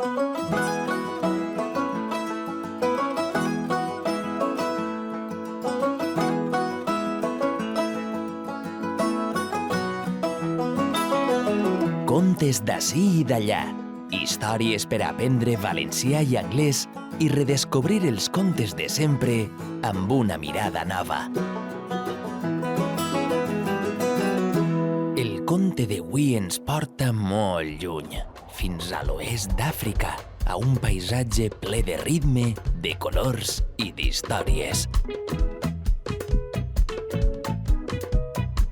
Contes d'ací i d'allà, històries per aprendre valencià i anglès i redescobrir els contes de sempre amb una mirada nova. El conte d'avui ens porta molt lluny, fins a l'oest d'Àfrica, a un paisatge ple de ritme, de colors i d'històries.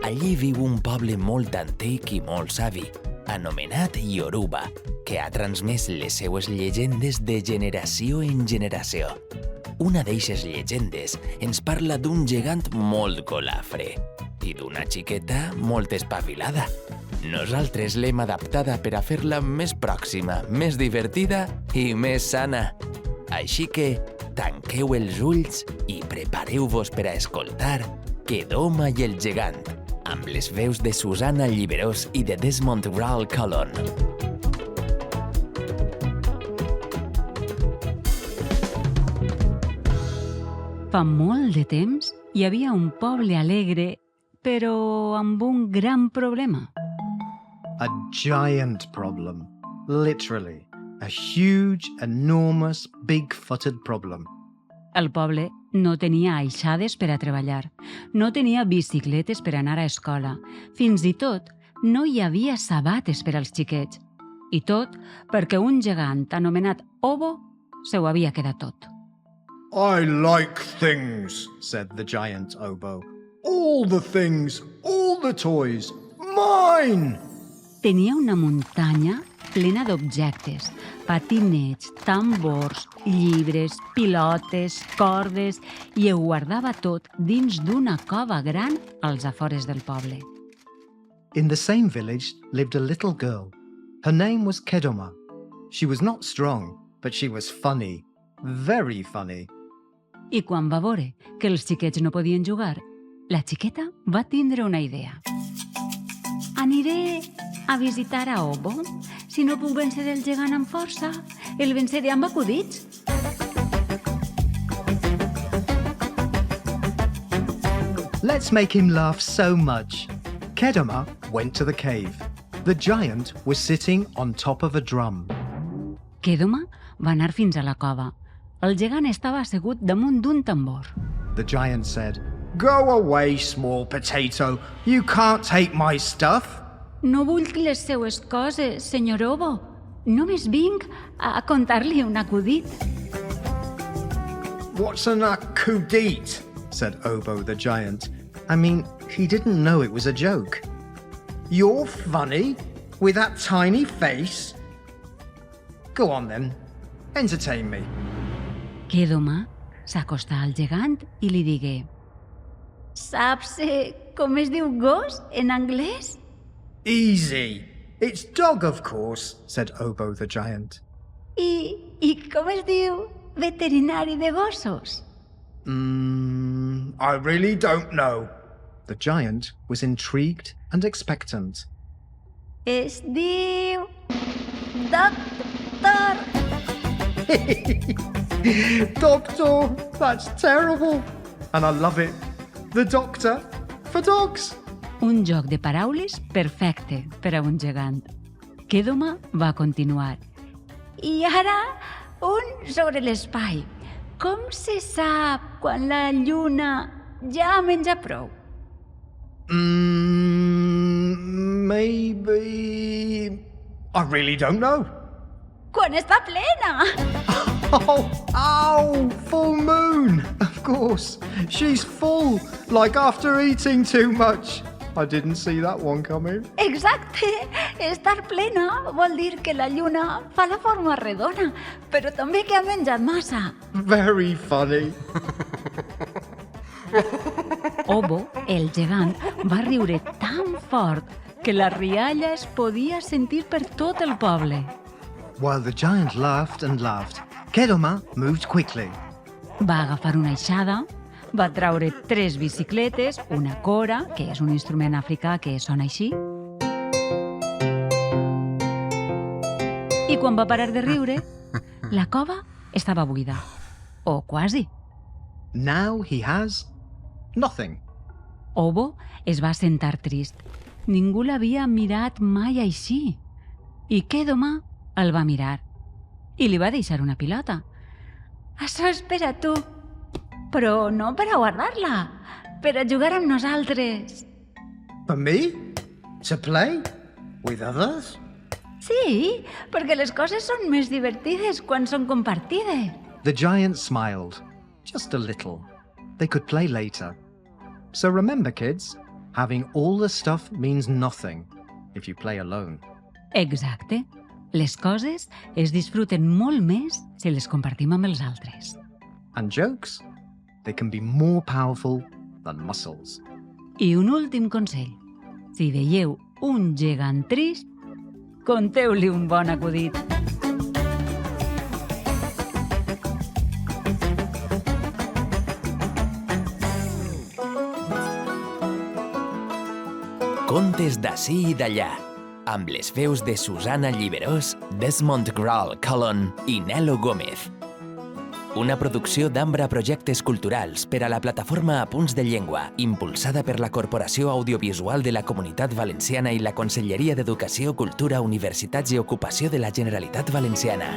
Allí viu un poble molt antic i molt savi, anomenat Yoruba, que ha transmès les seues llegendes de generació en generació. Una d'eixes llegendes ens parla d'un gegant molt golafre i d'una xiqueta molt espavilada. Nosaltres l'hem adaptada per a fer-la més pròxima, més divertida i més sana. Així que tanqueu els ulls i prepareu-vos per a escoltar Kedoma i el gegant, amb les veus de Susana Lliberós i de Desmond Rall-Collon. Fa molt de temps hi havia un poble alegre, però amb un gran problema. A giant problem. Literally. A huge, enormous, big-footed problem. El poble no tenia aixades per a treballar, no tenia bicicletes per anar a escola, fins i tot no hi havia sabates per als xiquets. I tot perquè un gegant anomenat Obo se ho havia quedat tot. I like things, said the giant oboe. All the things, all the toys, mine! Tenia una muntanya plena d'objectes, patinets, tambors, llibres, pilotes, cordes, i ho guardava tot dins d'una cova gran als afores del poble. In the same village lived a little girl. Her name was Kedoma. She was not strong, but she was funny, very funny. I quan va veure que els xiquets no podien jugar, la xiqueta va tindre una idea. Aniré a visitar a Obo. Si no puc vèncer el gegant amb força, el venceré amb acudits. Let's make him laugh so much. Kedoma went to the cave. The giant was sitting on top of a drum. Kedoma va anar fins a la cova. El gegant estava assegut damunt d'un tambor. The giant said, "Go away, small potato. You can't take my stuff." No vull les seues coses, senyor Obo. Només vinc a contar-li un acudit. What's an akudit? Said Obo the giant. I mean, he didn't know it was a joke. You're funny? With that tiny face? Go on then, entertain me. Kedoma s'acostà al gegant i li digué: Saps com es diu gos en anglès? Easy. It's dog, of course, said Obo the giant. I com es diu veterinari de gossos? I really don't know. The giant was intrigued and expectant. Es diu doctor. Doctor, that's terrible. And I love it. The doctor for dogs. Un joc de paraules perfecte per a un gegant. Kedoma va continuar. I ara, un sobre l'espai. Com se sap quan la lluna ja menja prou? Maybe... I really don't know. Quan està plena! Oh, full moon. Of course. She's full, like after eating too much. I didn't see that one coming. Exacte! Estar plena vol dir que la lluna fa la forma redona, però també que ha menjat massa. Very funny. Obo, el gegant, va riure tan fort que la rialla es podia sentir per tot el poble. While the giant laughed and laughed, Kedoma moved quickly. Va agafar una aixada, va traure 3 bicicletes, una cora, que és un instrument africà que sona així, i I quan va parar de riure, la cova estava buida. O quasi. Now he has nothing. Obo es va sentar trist. Ningú l'havia mirat mai així. I Kedoma el va mirar. I li va deixar una pilota. Això és per a tu. Però no per a guardar-la. Per a jugar amb nosaltres. For me? To play? With others? Sí, perquè les coses són més divertides quan són compartides. The giant smiled. Just a little. They could play later. So remember, kids, having all the stuff means nothing if you play alone. Exacte. Les coses es disfruten molt més si les compartim amb els altres. And jokes, they can be more powerful than muscles. I un últim consell. Si veieu un gegant trist, conteu-li un bon acudit. Contes d'ací i d'allà, amb les veus de Susana Lliberós, Desmond Graal Cullen i Nelo Gómez. Una producció d'Ambra Projectes Culturals per a la plataforma Apunts de Llengua, impulsada per la Corporació Audiovisual de la Comunitat Valenciana i la Conselleria d'Educació, Cultura, Universitats i Ocupació de la Generalitat Valenciana.